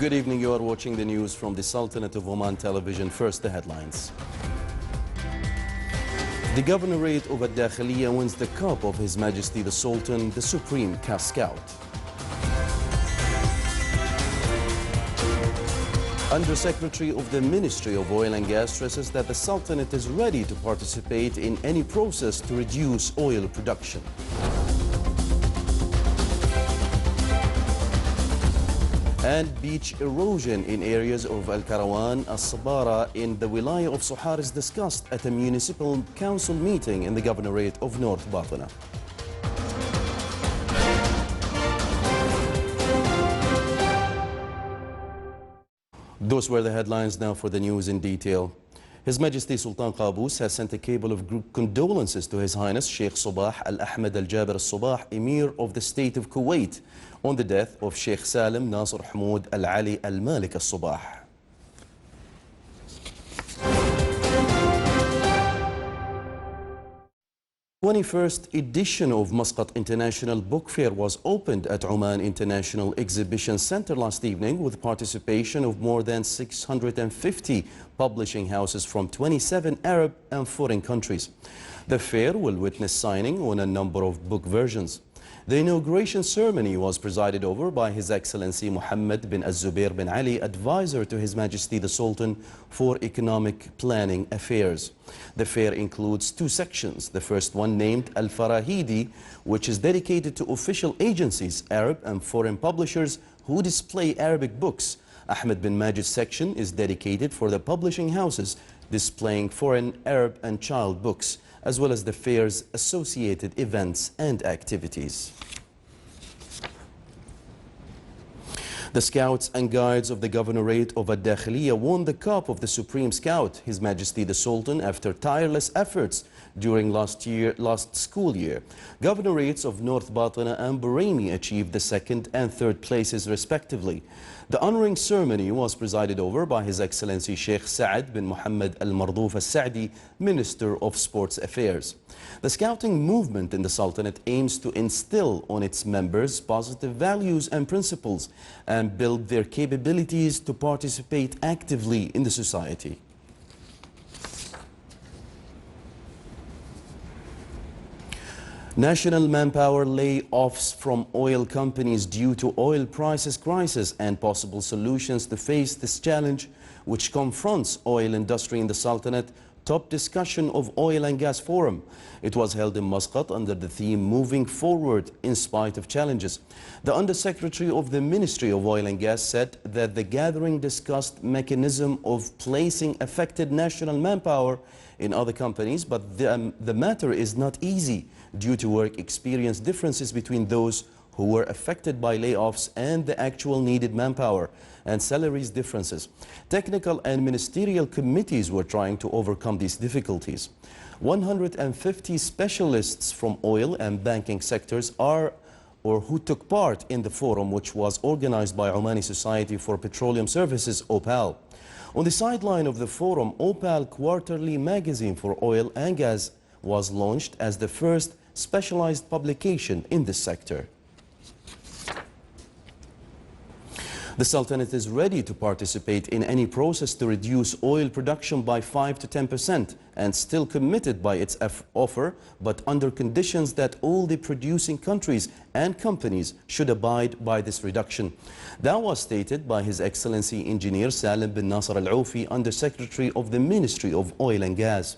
Good evening. You are watching the news from the Sultanate of Oman television. First, the headlines. The Governorate of Al-Dakhiliya wins the cup of His Majesty the Sultan, the Supreme Scout. Undersecretary of the Ministry of Oil and Gas stresses that the Sultanate is ready to participate in any process to reduce oil production. And beach erosion in areas of Al-Karawan, Al-Sabara in the Wilaya of Sohar is discussed at a municipal council meeting in the Governorate of North Batna. Those were the headlines. Now for the news in detail. His Majesty Sultan Qaboos has sent a cable of condolences to His Highness Sheikh Sabah Al-Ahmed Al-Jaber Al-Sabah, Emir of the State of Kuwait, on the death of Sheikh Salim Nasr Hamoud Al-Ali Al-Malik Al-Sabah. 21st edition of Muscat International Book Fair was opened at Oman International Exhibition Center last evening with participation of more than 650 publishing houses from 27 Arab and foreign countries. The fair will witness signing on a number of book versions. The inauguration ceremony was presided over by His Excellency Mohammed bin Az-Zubair bin Ali, advisor to His Majesty the Sultan for Economic Planning Affairs. The fair includes two sections. The first one, named Al-Farahidi, which is dedicated to official agencies, Arab and foreign publishers who display Arabic books. Ahmed bin Majid's section is dedicated for the publishing houses displaying foreign, Arab and child books, as well as the fair's associated events and activities. The Scouts and Guides of the Governorate of Al-Dakhiliya won the cup of the Supreme Scout, His Majesty the Sultan, after tireless efforts during last school year. Governorates of North Batna and Bahraini achieved the second and third places respectively. The honoring ceremony was presided over by His Excellency Sheikh Saad bin Muhammad Al-Mardouf Al-Saadi, Minister of Sports Affairs. The scouting movement in the Sultanate aims to instill on its members positive values and principles and build their capabilities to participate actively in the society. National manpower layoffs from oil companies due to oil prices crisis and possible solutions to face this challenge, which confronts oil industry in the Sultanate. Top discussion of Oil and Gas Forum. It was held in Muscat under the theme Moving Forward in Spite of Challenges. The Undersecretary of the Ministry of Oil and Gas said that the gathering discussed mechanism of placing affected national manpower in other companies, but the matter is not easy due to work experience differences between those who were affected by layoffs and the actual needed manpower, and salaries differences. Technical and ministerial committees were trying to overcome these difficulties. 150 specialists from oil and banking sectors who took part in the forum, which was organized by Omani Society for Petroleum Services, OPAL. On the sideline of the forum, OPAL Quarterly Magazine for Oil and Gas was launched as the first specialized publication in this sector. The Sultanate is ready to participate in any process to reduce oil production by 5 to 10% and still committed by its offer, but under conditions that all the producing countries and companies should abide by this reduction. That was stated by His Excellency Engineer Salim bin Nasr Al-Aufi, Undersecretary of the Ministry of Oil and Gas.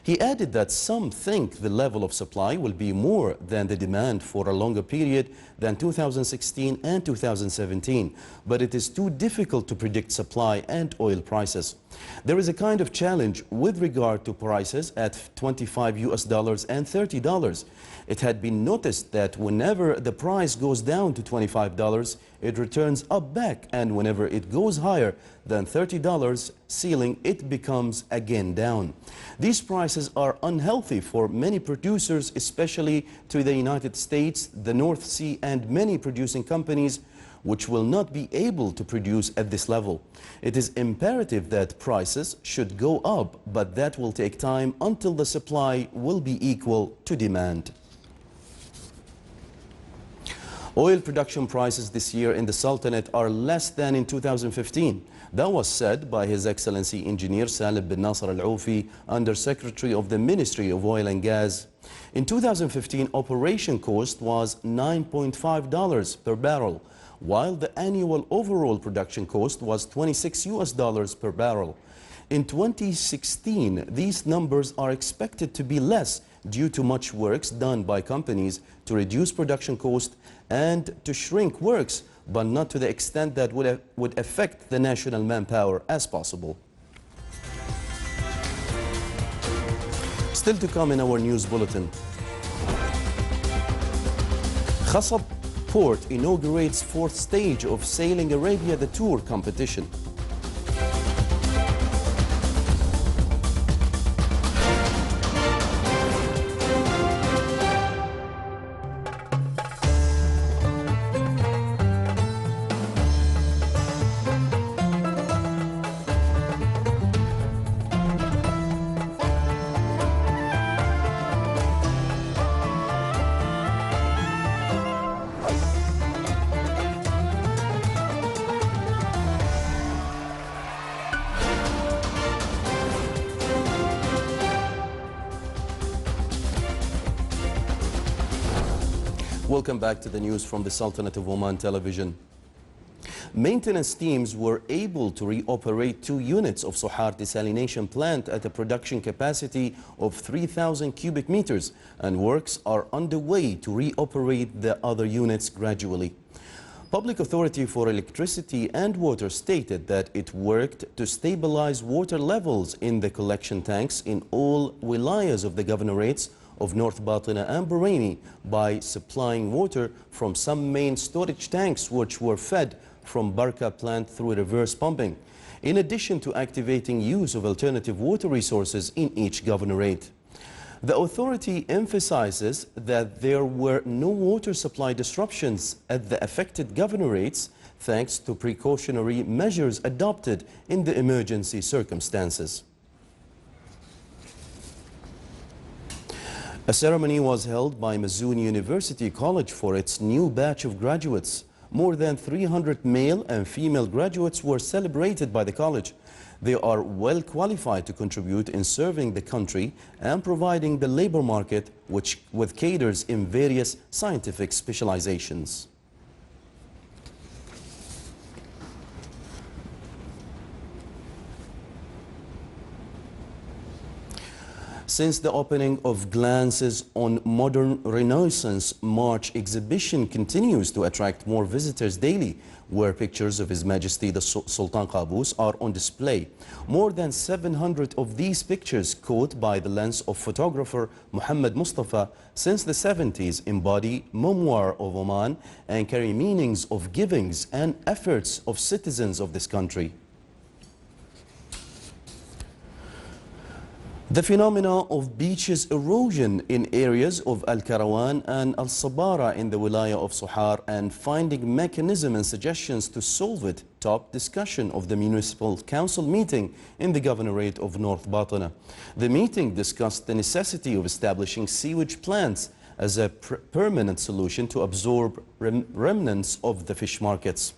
He added that some think the level of supply will be more than the demand for a longer period than 2016 and 2017, but it is too difficult to predict supply and oil prices. There is a kind of challenge with regard to prices at $25 and $30. It had been noticed that whenever the price goes down to $25, it returns up back, and whenever it goes higher than $30 ceiling, it becomes again down. These prices are unhealthy for many producers, especially to the United States, the North Sea, and many producing companies which will not be able to produce at this level. It is imperative that prices should go up, but that will take time until the supply will be equal to demand. Oil production prices this year in the Sultanate are less than in 2015. That was said by His Excellency Engineer Salib bin Nasser Al-Aufi, Under Secretary of the Ministry of Oil and Gas. In 2015, operation cost was $9.5 per barrel, while the annual overall production cost was $26 per barrel. In 2016, these numbers are expected to be less due to much works done by companies to reduce production cost and to shrink works, but not to the extent that would affect the national manpower as possible. Still to come in our news bulletin. Khasab Port inaugurates fourth stage of Sailing Arabia the Tour competition. Welcome back to the news from the Sultanate of Oman television. Maintenance teams were able to reoperate 2 units of Sohar desalination plant at a production capacity of 3,000 cubic meters, and works are underway to reoperate the other units gradually. Public Authority for Electricity and Water stated that it worked to stabilize water levels in the collection tanks in all wilayas of the governorates of North Batina and Bahraini by supplying water from some main storage tanks which were fed from Barka plant through reverse pumping, in addition to activating use of alternative water resources in each governorate. The authority emphasizes that there were no water supply disruptions at the affected governorates thanks to precautionary measures adopted in the emergency circumstances. A ceremony was held by Mazzoun University College for its new batch of graduates. More than 300 male and female graduates were celebrated by the college. They are well qualified to contribute in serving the country and providing the labor market with cadres in various scientific specializations. Since the opening of Glances on Modern Renaissance March exhibition continues to attract more visitors daily, where pictures of His Majesty the Sultan Qaboos are on display. More than 700 of these pictures caught by the lens of photographer Muhammad Mustafa since the 70s embody memoir of Oman and carry meanings of givings and efforts of citizens of this country. The phenomena of beaches erosion in areas of Al-Karawan and Al-Sabara in the Wilaya of Sohar and finding mechanism and suggestions to solve it topped discussion of the Municipal Council meeting in the Governorate of North Batina. The meeting discussed the necessity of establishing sewage plants as a permanent solution to absorb remnants of the fish markets.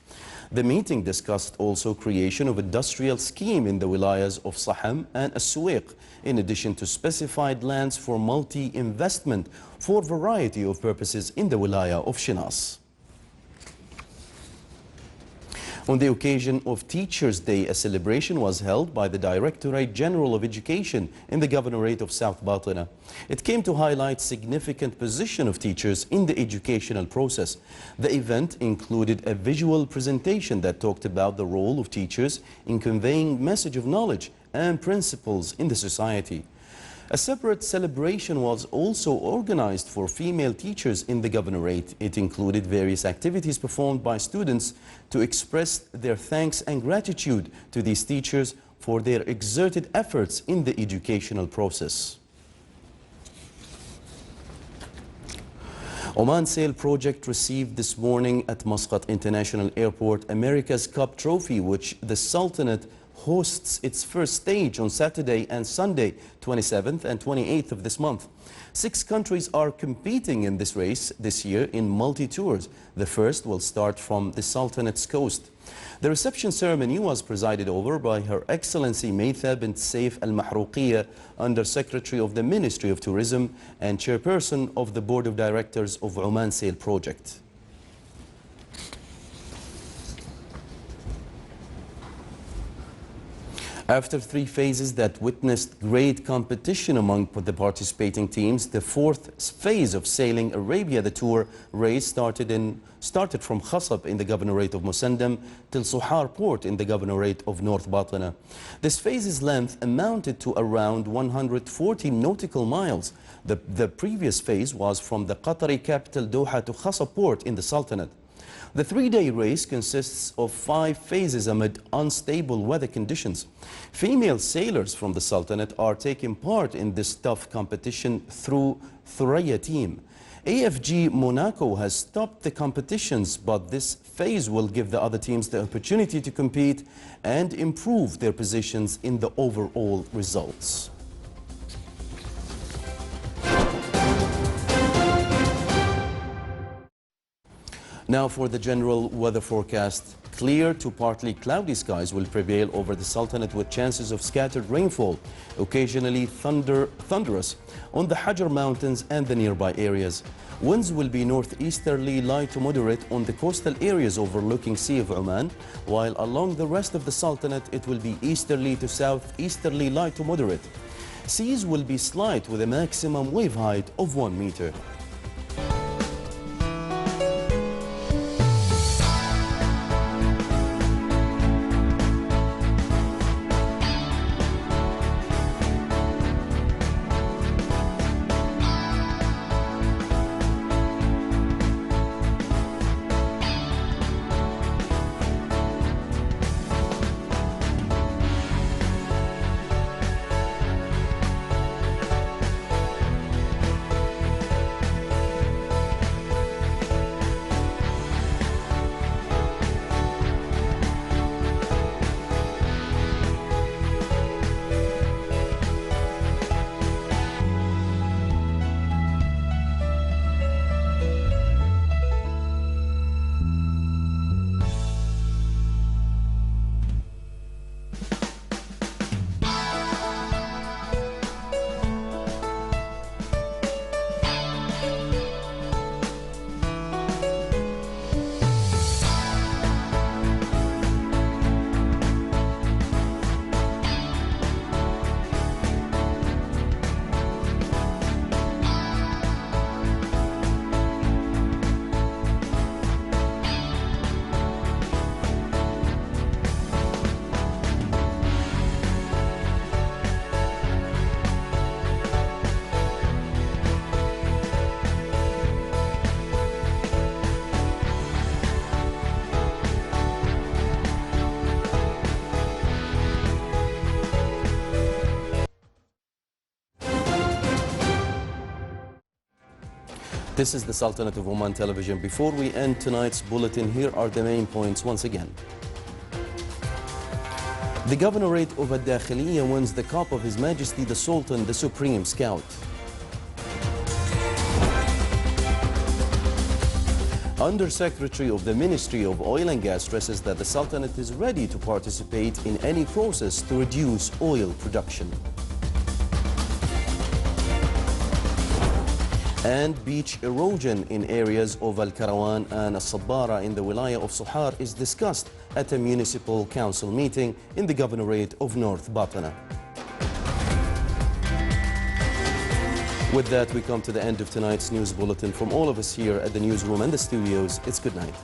The meeting discussed also creation of industrial scheme in the wilayas of Saham and As-Suwaiq, in addition to specified lands for multi-investment for variety of purposes in the wilaya of Shinas. On the occasion of Teachers' Day, a celebration was held by the Directorate General of Education in the Governorate of South Batina. It came to highlight significant position of teachers in the educational process. The event included a visual presentation that talked about the role of teachers in conveying message of knowledge and principles in the society. A separate celebration was also organized for female teachers in the governorate. It included various activities performed by students to express their thanks and gratitude to these teachers for their exerted efforts in the educational process. Oman Sail Project received this morning at Muscat International Airport America's Cup Trophy, which the Sultanate hosts its first stage on Saturday and Sunday, 27th and 28th of this month. 6 countries are competing in this race this year in multi-tours. The first will start from the Sultanate's coast. The reception ceremony was presided over by Her Excellency Maytha bint Saif Al-Mahrouqiya, Under Secretary of the Ministry of Tourism and Chairperson of the Board of Directors of Oman Sail Project. After 3 phases that witnessed great competition among the participating teams, the 4th phase of Sailing Arabia, the tour race, started from Khasab in the Governorate of Musandam till Suhar port in the Governorate of North Batna. This phase's length amounted to around 140 nautical miles. The previous phase was from the Qatari capital Doha to Khasab port in the Sultanate. The 3-day race consists of 5 phases amid unstable weather conditions. Female sailors from the Sultanate are taking part in this tough competition through Thuraya team. AFG Monaco has stopped the competitions, but this phase will give the other teams the opportunity to compete and improve their positions in the overall results. Now for the general weather forecast. Clear to partly cloudy skies will prevail over the Sultanate with chances of scattered rainfall, occasionally thunderous on the Hajar Mountains and the nearby areas. Winds will be northeasterly light to moderate on the coastal areas overlooking Sea of Oman, while along the rest of the Sultanate it will be easterly to southeasterly light to moderate. Seas will be slight with a maximum wave height of 1 meter. This is the Sultanate of Oman Television. Before we end tonight's bulletin, here are the main points once again. The Governorate of Ad-Dakhiliya wins the cup of His Majesty the Sultan, the Supreme Scout. Under Secretary of the Ministry of Oil and Gas stresses that the Sultanate is ready to participate in any process to reduce oil production. And beach erosion in areas of Al-Karawan and Al-Sabbara in the Wilaya of Suhar is discussed at a municipal council meeting in the Governorate of North Batna. With that, we come to the end of tonight's news bulletin. From all of us here at the newsroom and the studios, it's good night.